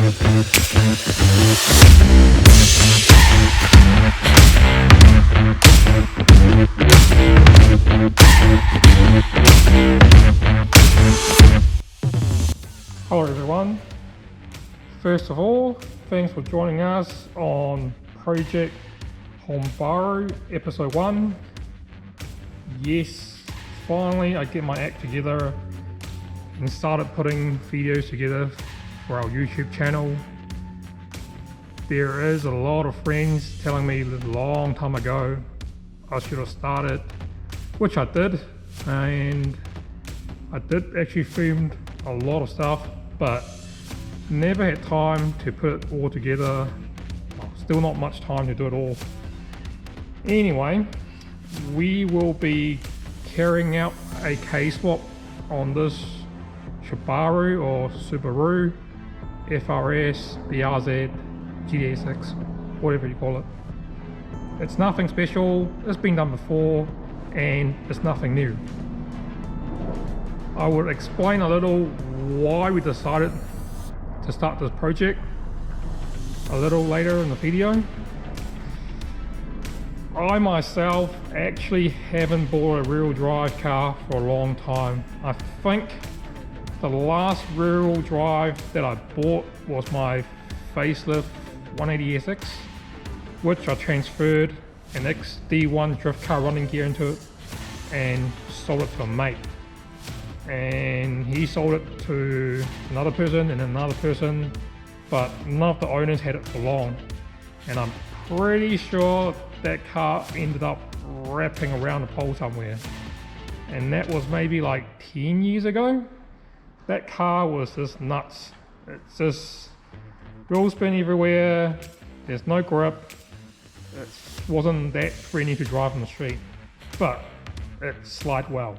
Hello everyone, first of all, thanks for joining us on Project Honbaru episode 1. Yes, finally I get my act together and started putting videos together for our YouTube channel. There is a lot of friends telling me a long time ago I should have started, which I did, and I did actually film a lot of stuff, but never had time to put it all together. Well, still not much time to do it all. Anyway, we will be carrying out a K-swap on this Honbaru or Subaru FRS BRZ GT86, whatever you call it. It's nothing special, it's been done before, and it's nothing new. I will explain a little why we decided to start this project a little later in the video. I myself actually haven't bought a rear-wheel drive car for a long time. I think the last rear-wheel drive that I bought was my facelift 180SX, which I transferred an XD1 drift car running gear into it and sold it to a mate. And he sold it to another person and another person, but none of the owners had it for long. And I'm pretty sure that car ended up wrapping around the pole somewhere. And that was maybe like 10 years ago. That car was just nuts. It's just wheel spin everywhere, there's no grip. It wasn't that friendly to drive on the street, but it slid well.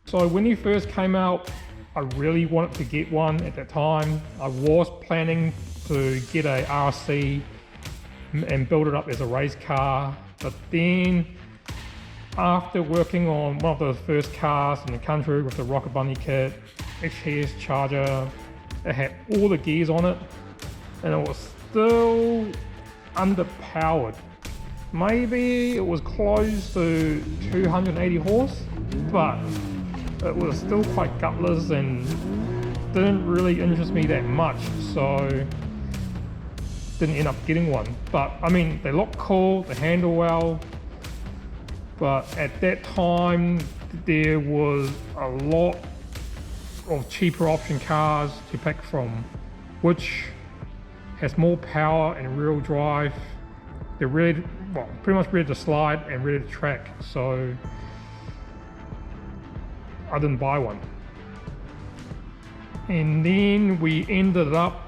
So when he first came out, I really wanted to get one at that time. I was planning to get a RC and build it up as a race car, but then after working on one of the first cars in the country with the Rocket Bunny kit, XTS charger, it had all the gears on it, and it was still underpowered. Maybe it was close to 280 horse, but it was still quite gutless and didn't really interest me that much, so didn't end up getting one. But I mean, they look cool, they handle well, but at that time there was a lot of cheaper option cars to pick from, which has more power and rear-wheel drive. They're ready, well, pretty much ready to slide and ready to track, so I didn't buy one. And then we ended up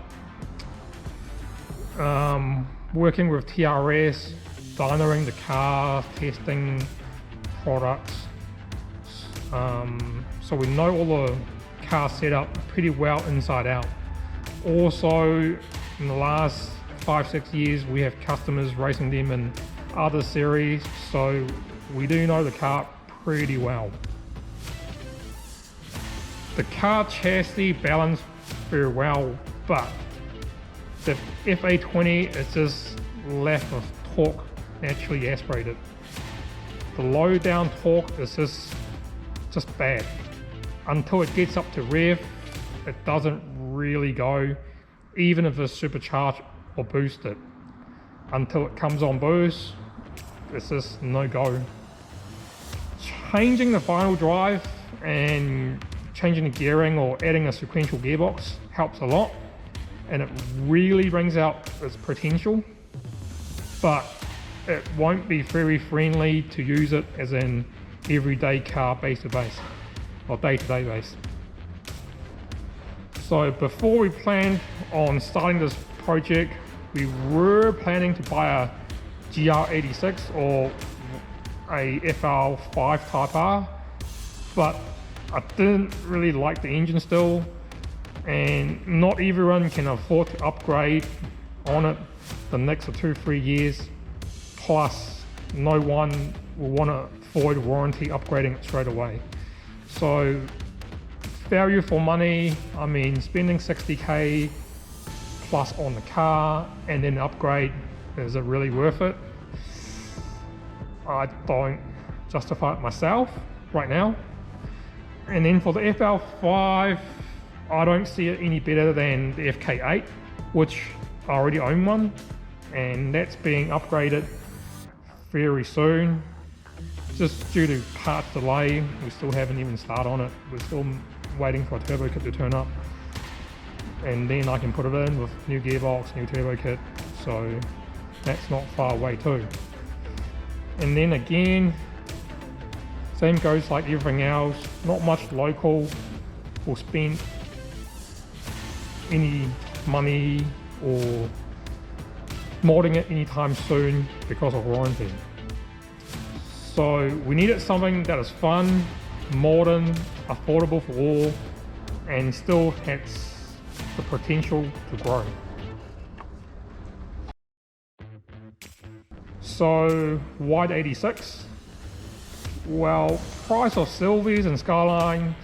working with TRS, dynoing the car, testing products. So we know all the car setup pretty well inside out. Also, in the last 5-6 years, we have customers racing them in other series, so we do know the car pretty well. The car chassis balanced very well, but the FA20 is just lack of torque naturally aspirated. The low down torque is just bad. Until it gets up to rev, it doesn't really go, even if it's supercharged or boosted. Until it comes on boost, it's just no go. Changing the final drive and changing the gearing or adding a sequential gearbox helps a lot, and it really brings out its potential, but it won't be very friendly to use it as an everyday car base to base or day-to-day base. So before we planned on starting this project, we were planning to buy a GT86 or a FR5 Type R, but I didn't really like the engine still, and not everyone can afford to upgrade on it the next 2-3 years. Plus, no one will want to avoid warranty upgrading it straight away. So value for money, I mean, spending 60k plus on the car and then upgrade, is it really worth it? I don't justify it myself right now. And then for the FL5, I don't see it any better than the FK8, which I already own one, and that's being upgraded very soon. Just due to parts delay, we still haven't even started on it. We're still waiting for a turbo kit to turn up, and then I can put it in with new gearbox, new turbo kit, so that's not far away too. And then again, same goes like everything else, not much local or spend any money or modding it anytime soon because of warranty. So we needed something that is fun, modern, affordable for all, and still has the potential to grow. So why the 86? Well, price of Sylvias and Skylines,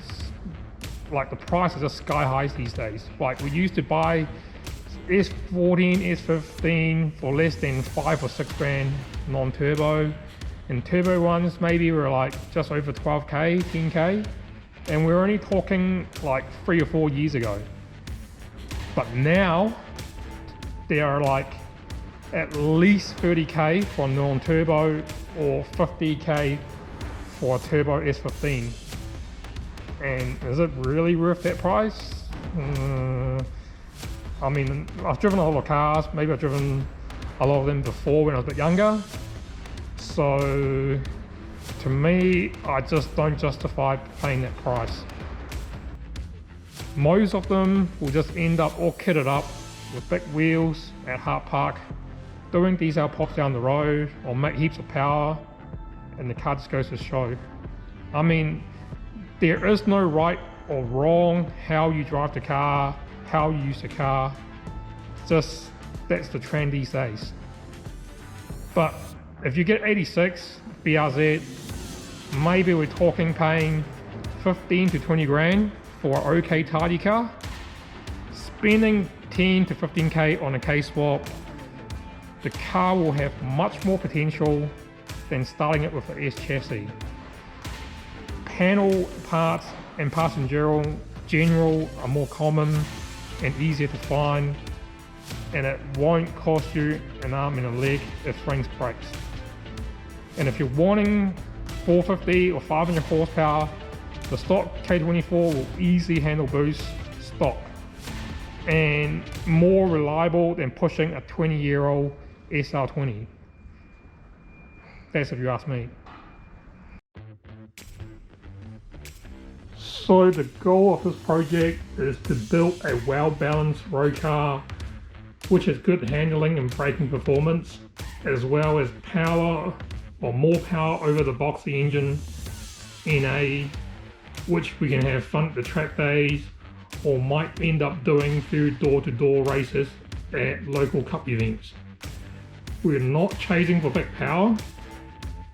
like the price is just sky high these days. Like we used to buy S14, S15 for less than 5 or 6 grand non-turbo, and turbo ones maybe were like just over 12k, 10k, and we're only talking like 3 or 4 years ago. But now they are like at least 30k for a non-turbo or 50k for a turbo S15. And is it really worth that price? I mean, I've driven a lot of cars, maybe I've driven a lot of them before when I was a bit younger. So to me, I just don't justify paying that price. Most of them will just end up all kitted up with big wheels at Hart Park, doing diesel pops down the road or make heaps of power, and the car just goes to show. I mean, there is no right or wrong how you drive the car, how you use the car. Just that's the trend these days. But if you get 86 BRZ, maybe we're talking paying 15 to 20 grand for an okay tidy car. Spending 10 to 15k on a K-Swap, the car will have much more potential than starting it with an S chassis. Panel parts and parts in general are more common and easier to find, and it won't cost you an arm and a leg if things breaks. And if you're wanting 450 or 500 horsepower, the stock K24 will easily handle boost stock and more reliable than pushing a 20-year-old SR20. That's if you ask me. So the goal of this project is to build a well-balanced road car which has good handling and braking performance, as well as power or more power over the boxy engine NA, which we can have fun at the track days or might end up doing through door-to-door races at local cup events. We're not chasing for big power,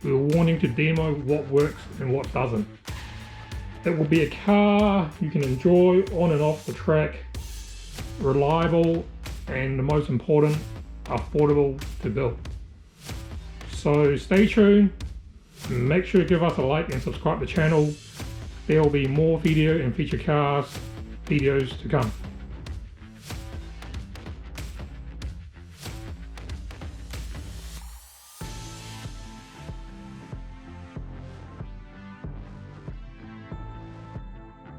we're wanting to demo what works and what doesn't. It will be a car you can enjoy on and off the track, reliable, and the most important, affordable to build. So stay tuned, make sure to give us a like and subscribe to the channel. There will be more video and feature cars videos to come.